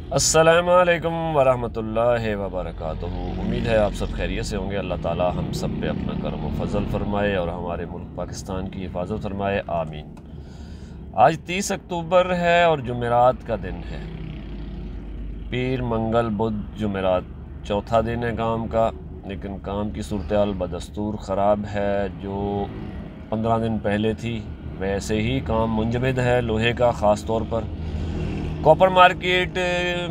अस्सलामुअलैकुम वरहमतुल्लाहि वबरकातुहू। उम्मीद है आप सब खैरियत से होंगे। अल्लाह ताला हम सब पे अपना करम व फजल फरमाए और हमारे मुल्क पाकिस्तान की हिफाजत फरमाए, आमीन। आज 30 अक्टूबर है और जुमेरात का दिन है। पीर मंगल बुध जुमेरात चौथा दिन है काम का, लेकिन काम की सूरत बदस्तूर ख़राब है। जो 15 दिन पहले थी वैसे ही काम मुंजमद है लोहे का। ख़ास तौर पर कॉपर मार्केट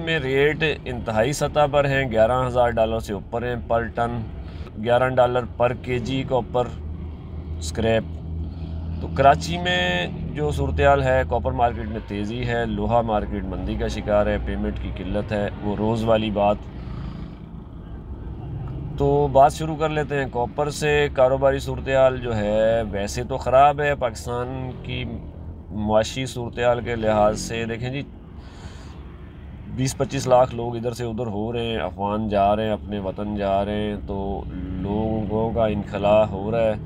में रेट इंतहाई सतह पर हैं, $11,000 से ऊपर हैं पर टन, $11 पर केजी कॉपर स्क्रैप। तो कराची में जो सूरत हाल है, कॉपर मार्केट में तेज़ी है, लोहा मार्केट मंदी का शिकार है, पेमेंट की किल्लत है, वो रोज़ वाली बात। तो बात शुरू कर लेते हैं कॉपर से। कारोबारी सूरत हाल जो है वैसे तो ख़राब है पाकिस्तान की मुआशी सूरत हाल के लिहाज से। देखें जी, 20-25 लाख लोग इधर से उधर हो रहे हैं, अफवान जा रहे हैं, अपने वतन जा रहे हैं, तो लोगों का इनखला हो रहा है।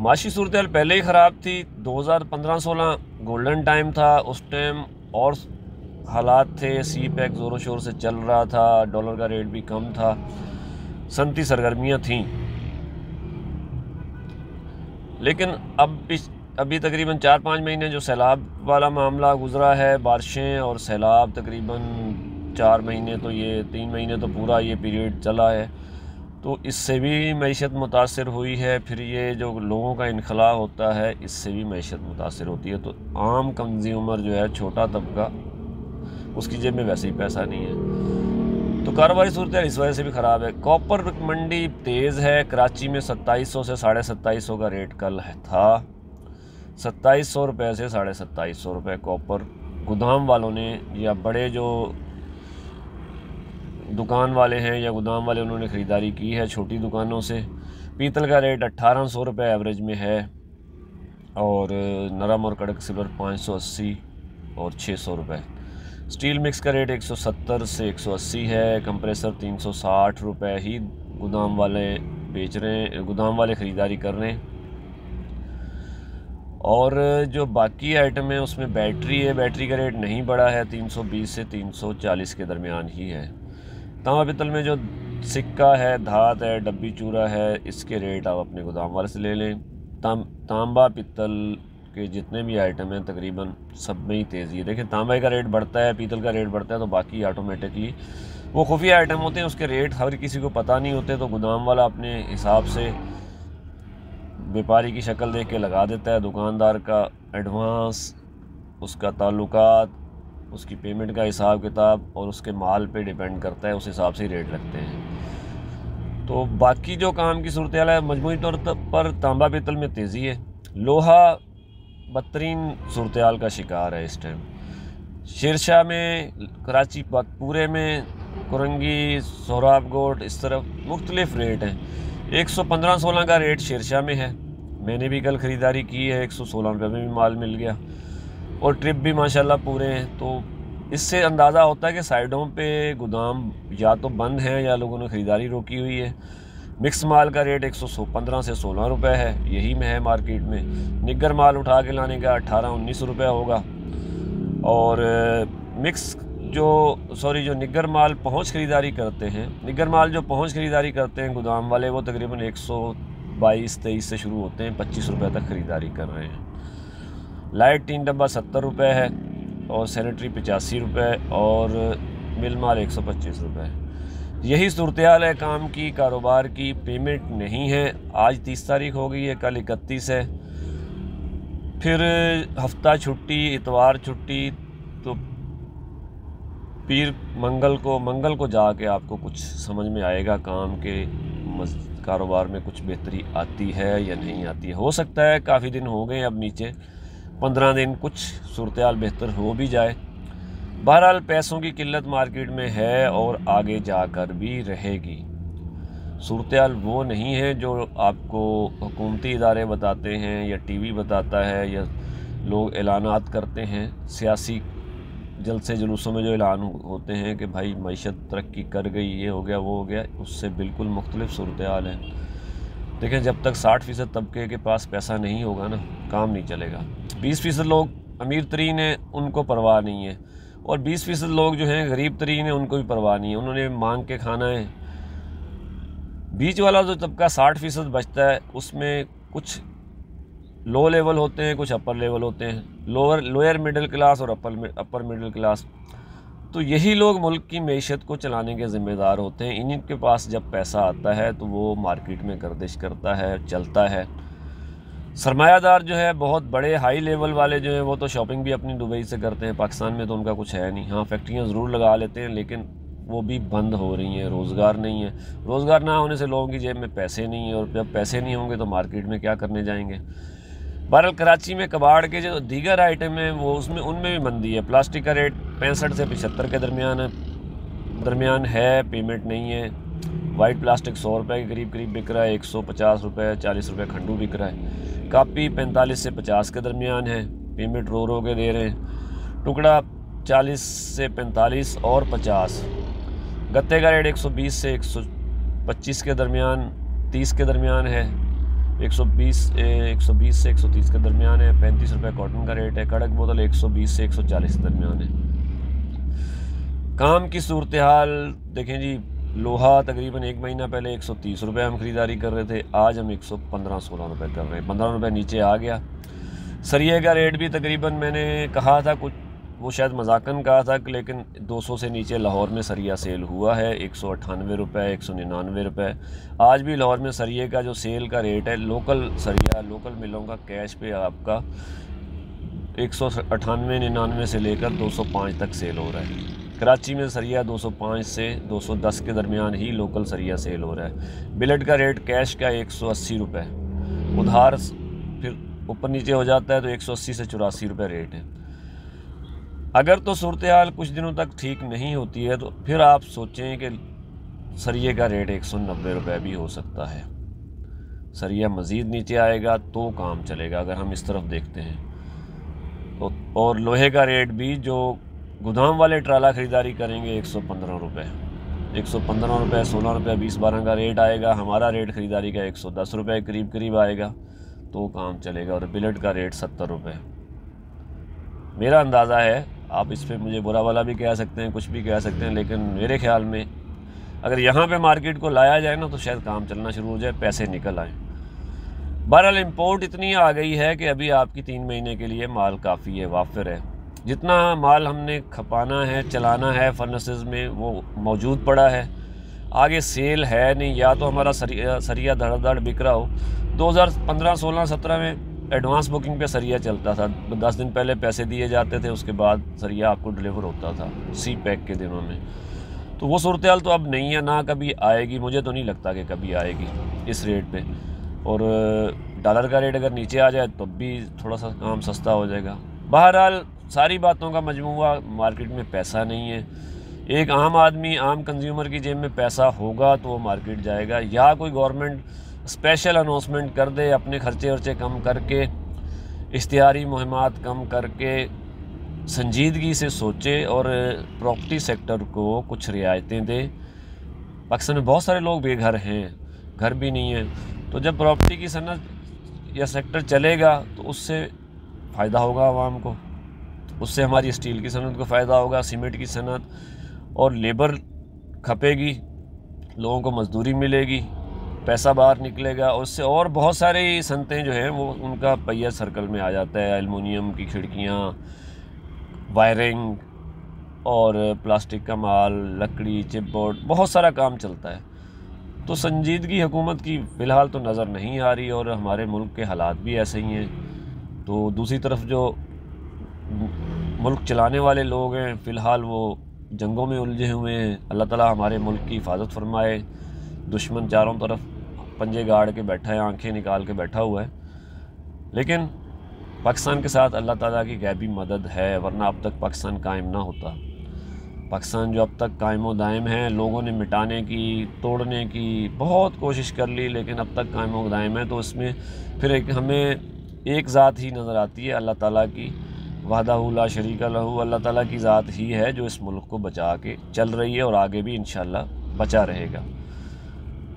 माशी सूरत हाल पहले ही ख़राब थी। 2015-16 गोल्डन टाइम था, उस टाइम और हालात थे। सी पैक ज़ोरों शोर से चल रहा था, डॉलर का रेट भी कम था, सनती सरगर्मियाँ थीं। लेकिन अभी तकरीबन 4-5 महीने जो सैलाब वाला मामला गुज़रा है, बारिशें और सैलाब, तकरीबन 4 महीने, तो ये 3 महीने तो पूरा ये पीरियड चला है, तो इससे भी मईशत मुतासर हुई है। फिर ये जो लोगों का इनखला होता है, इससे भी मईशत मुतासर होती है। तो आम कंज्यूमर जो है, छोटा तबका, उसकी जेब में वैसे ही पैसा नहीं है, तो कारोबारी सूरत इस वजह से भी ख़राब है। कॉपर मंडी तेज़ है। कराची में 2700 से 2750 का रेट कल था। 2700 रुपये से 2750 रुपये कॉपर गोदाम वालों ने, या बड़े जो दुकान वाले हैं या गोदाम वाले, उन्होंने ख़रीदारी की है छोटी दुकानों से। पीतल का रेट 1800 रुपये एवरेज में है, और नरम और कड़क सिल्वर 580 और 600 रुपये। स्टील मिक्स का रेट 170 से 180 है। कंप्रेसर 360 रुपये ही गोदाम वाले बेच रहे हैं, गोदाम वाले ख़रीदारी कर रहे हैं। और जो बाकी आइटम है उसमें बैटरी है, बैटरी का रेट नहीं बढ़ा है, 320 से 340 के दरमियान ही है। तांबा पित्तल में जो सिक्का है, धात है, डब्बी चूरा है, इसके रेट आप अपने गोदाम वाले से ले लें। तांबा पित्तल के जितने भी आइटम हैं तकरीबन सब में ही तेज़ी है। देखिए, तांबे का रेट बढ़ता है, पीतल का रेट बढ़ता है, तो बाकी ऑटोमेटिकली वो खुफिया आइटम होते हैं, उसके रेट हर किसी को पता नहीं होते, तो गोदाम वाला अपने हिसाब से व्यापारी की शक्ल देख के लगा देता है। दुकानदार का एडवांस, उसका ताल्लुकात, उसकी पेमेंट का हिसाब किताब और उसके माल पे डिपेंड करता है, उस हिसाब से ही रेट लगते हैं। तो बाकी जो काम की सूरत हाल है, मजमूई तौर पर तांबा पीतल में तेज़ी है। लोहा बदतरीन सूरत हाल का शिकार है इस टाइम। शेरशाह में, कराची पूरे में, कुरंगी, सोहराबकोट, इस तरफ मुख्तलिफ रेट हैं। 115-16 का रेट शेरशाह में है। मैंने भी कल ख़रीदारी की है, 116 रुपये में भी माल मिल गया, और ट्रिप भी माशाल्लाह पूरे हैं। तो इससे अंदाज़ा होता है कि साइडों पे गोदाम या तो बंद हैं या लोगों ने ख़रीदारी रोकी हुई है। मिक्स माल का रेट 115 से 16 रुपये है, यही में है मार्केट में। निगर माल उठा के लाने का 18-19 रुपये होगा, और जो निगर माल पहुंच ख़रीदारी करते हैं, निगर माल जो पहुंच ख़रीदारी करते हैं गोदाम वाले, वो तकरीबन 122-23 से शुरू होते हैं, 25 रुपये तक ख़रीदारी कर रहे हैं। लाइट 3 डब्बा 70 रुपये है, और सैनिटरी 85 रुपये, और मिल माल 125 रुपये। यही सूरत हाल है काम की, कारोबार की। पेमेंट नहीं है। आज 30 तारीख हो गई है, कल 31 है, फिर हफ्ता छुट्टी, इतवार छुट्टी, तो मंगल को जाके आपको कुछ समझ में आएगा काम के कारोबार में कुछ बेहतरी आती है या नहीं आती है। हो सकता है, काफ़ी दिन हो गए अब नीचे, 15 दिन, कुछ सूरत हाल बेहतर हो भी जाए। बहरहाल पैसों की किल्लत मार्केट में है और आगे जाकर भी रहेगी। सूरत हाल वो नहीं है जो आपको हुकूमती इदारे बताते हैं या टीवी बताता है या लोग ऐलानात करते हैं। सियासी जलसे जुलूसों में जो ऐलान होते हैं कि भाई मईशत तरक्की कर गई, ये हो गया, वो हो गया, उससे बिल्कुल मुख्तलिफ सूरत हाल है। देखें, जब तक 60% तबके के पास पैसा नहीं होगा ना, काम नहीं चलेगा। 20% लोग अमीर तरीन हैं, उनको परवाह नहीं है, और 20% लोग जो हैं गरीब तरीन हैं, उनको भी परवाह नहीं है, उन्होंने मांग के खाना है। बीच वाला जो तबका 60% बचता है, उसमें कुछ लो लेवल होते हैं, कुछ अपर लेवल होते हैं, लोअर मिडिल क्लास और अपर मिडिल क्लास। तो यही लोग मुल्क की मईशत को चलाने के ज़िम्मेदार होते हैं। इन्हीं के पास जब पैसा आता है तो वो मार्केट में गर्दिश करता है, चलता है। सरमायादार जो है बहुत बड़े हाई लेवल वाले जो हैं वो तो शॉपिंग भी अपनी दुबई से करते हैं, पाकिस्तान में तो उनका कुछ है नहीं। हाँ, फैक्ट्रियाँ ज़रूर लगा लेते हैं, लेकिन वो भी बंद हो रही हैं, रोज़गार नहीं है। रोज़गार ना होने से लोगों की जेब में पैसे नहीं है, और जब पैसे नहीं होंगे तो मार्केट में क्या करने जाएंगे। बहरहाल कराची में कबाड़ के जो दीगर आइटम हैं वो उनमें भी मंदी है। प्लास्टिक का रेट 65 से 75 के दरमियान है, पेमेंट नहीं है। वाइट प्लास्टिक 100 रुपये के करीब बिक रहा है, 150 रुपये 40 रुपये खंडू बिक रहा है। कापी 45 से 50 के दरमियान है, पेमेंट रो के दे रहे हैं। टुकड़ा 40 से 45 और 50। गत्ते का रेट 120 से 125 के दरमियान, 30 के दरमियान है। 120 से 130 के दरमियान है। 35 रुपये कॉटन का रेट है। कड़क बोतल 120 से 140 के दरमियान है। काम की सूरत हाल देखें जी, लोहा तकरीबन 1 महीना पहले 130 रुपये हम ख़रीदारी कर रहे थे, आज हम 115-16 रुपये कर रहे हैं, 15 रुपये नीचे आ गया। सरिये का रेट भी तकरीबन मैंने कहा था कुछ, वो शायद मजाकन कहा था, लेकिन 200 से नीचे लाहौर में सरिया सेल हुआ है। 198 रुपये, 199 रुपये। आज भी लाहौर में सरिये का जो सेल का रेट है, लोकल सरिया, लोकल मिलों का कैश पे आपका 198-99 से लेकर 205 तक सेल हो रहा है। कराची में सरिया 205 से 210 के दरमियान ही लोकल सरिया सेल हो रहा है। बिलेट का रेट कैश का 180 रुपये, उधार फिर ऊपर नीचे हो जाता है तो 180 से 84 रुपये रेट है। अगर तो सूरत हाल कुछ दिनों तक ठीक नहीं होती है तो फिर आप सोचें कि सरिये का रेट 190 रुपये भी हो सकता है। सरिया मज़ीद नीचे आएगा तो काम चलेगा, अगर हम इस तरफ देखते हैं तो। और लोहे का रेट भी जो गोदाम वाले ट्राला ख़रीदारी करेंगे 115 रुपये, 115 रुपये, 16 रुपये, 20-12 का रेट आएगा। हमारा रेट ख़रीदारी का 110 रुपये करीब आएगा तो काम चलेगा। और बिलेट का रेट 70 रुपये। मेरा अंदाज़ा है, आप इस पर मुझे बुरा वाला भी कह सकते हैं, कुछ भी कह सकते हैं, लेकिन मेरे ख्याल में अगर यहाँ पे मार्केट को लाया जाए ना तो शायद काम चलना शुरू हो जाए, पैसे निकल आए। बहरहाल इंपोर्ट इतनी आ गई है कि अभी आपकी 3 महीने के लिए माल काफ़ी है, वाफिर है। जितना माल हमने खपाना है, चलाना है फर्नेसेस में, वो मौजूद पड़ा है। आगे सेल है नहीं, या तो हमारा सरिया धड़ बिक रहा हो। 2015, 16, 17 में एडवांस बुकिंग पे सरिया चलता था, 10 दिन पहले पैसे दिए जाते थे, उसके बाद सरिया आपको डिलीवर होता था सी पैक के दिनों में। तो वो सूरत हाल तो अब नहीं है, ना कभी आएगी। मुझे तो नहीं लगता कि कभी आएगी इस रेट पे। और डॉलर का रेट अगर नीचे आ जाए तो भी थोड़ा सा काम सस्ता हो जाएगा। बहरहाल सारी बातों का मजमूआ, मार्केट में पैसा नहीं है। एक आम आदमी, आम कंज्यूमर की जेब में पैसा होगा तो वो मार्केट जाएगा, या कोई गवर्नमेंट स्पेशल अनाउंसमेंट कर दे, अपने खर्चे वर्चे कम करके, इश्तिहारी मुहिमात कम करके संजीदगी से सोचे और प्रॉपर्टी सेक्टर को कुछ रियायतें दे। पाकिस्तान में बहुत सारे लोग बेघर हैं, घर भी नहीं है। तो जब प्रॉपर्टी की सनत या सेक्टर चलेगा तो उससे फ़ायदा होगा आवाम को, उससे हमारी स्टील की सनत को फ़ायदा होगा, सीमेंट की सनत, और लेबर खपेगी, लोगों को मजदूरी मिलेगी, पैसा बाहर निकलेगा। और उससे और बहुत सारी सनतें जो हैं वो उनका पहिया सर्कल में आ जाता है। एल्युमिनियम की खिड़कियाँ, वायरिंग और प्लास्टिक का माल, लकड़ी, चिपबोर्ड, बहुत सारा काम चलता है। तो संजीदगी हुकूमत की फ़िलहाल तो नज़र नहीं आ रही, और हमारे मुल्क के हालात भी ऐसे ही हैं। तो दूसरी तरफ जो मुल्क चलाने वाले लोग हैं फ़िलहाल वो जंगों में उलझे हुए हैं। अल्लाह ताला हमारे मुल्क की हिफाजत फरमाए। दुश्मन चारों तरफ पंजे गाड़ के बैठा है, आंखें निकाल के बैठा हुआ है, लेकिन पाकिस्तान के साथ अल्लाह ताला की गैबी मदद है, वरना अब तक पाकिस्तान कायम ना होता। पाकिस्तान जो अब तक कायम व दायम है, लोगों ने मिटाने की, तोड़ने की बहुत कोशिश कर ली, लेकिन अब तक कायम व दायम है। तो इसमें फिर हमें एक ज़ात ही नज़र आती है, अल्लाह ताला की, वहदहू ला शरीका लहू। अल्लाह ताला की ज़ात ही है जो इस मुल्क को बचा के चल रही है और आगे भी इंशाअल्लाह बचा रहेगा।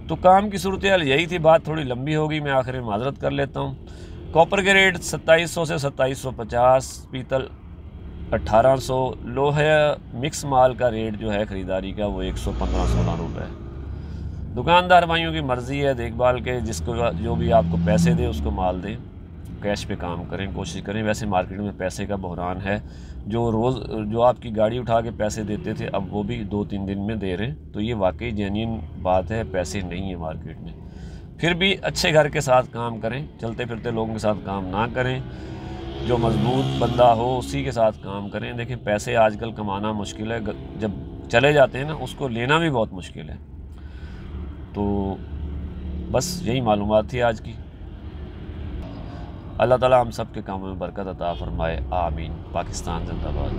तो काम की सूरत हाल यही थी। बात थोड़ी लंबी होगी, मैं आखिर में माजरत कर लेता हूँ। कॉपर के रेट 2700 से 2750, पीतल 1800। लोहे मिक्स माल का रेट जो है ख़रीदारी का वो 115-16 रुपये है। दुकानदार भाइयों की मर्ज़ी है, देखभाल के जिसको जो भी आपको पैसे दे उसको माल दें, कैश पे काम करें, कोशिश करें। वैसे मार्केट में पैसे का बहरान है, जो रोज़ जो आपकी गाड़ी उठा के पैसे देते थे अब वो भी 2-3 दिन में दे रहे हैं, तो ये वाकई जेन्युइन बात है, पैसे नहीं है मार्केट में। फिर भी अच्छे घर के साथ काम करें, चलते फिरते लोगों के साथ काम ना करें, जो मजबूत बंदा हो उसी के साथ काम करें। देखिए पैसे आजकल कमाना मुश्किल है, जब चले जाते हैं ना उसको लेना भी बहुत मुश्किल है। तो बस यही मालूमात थी आज की। अल्लाह ताला हम सब के कामों में बरकत अता फरमाए, आमीन। पाकिस्तान जिंदाबाद।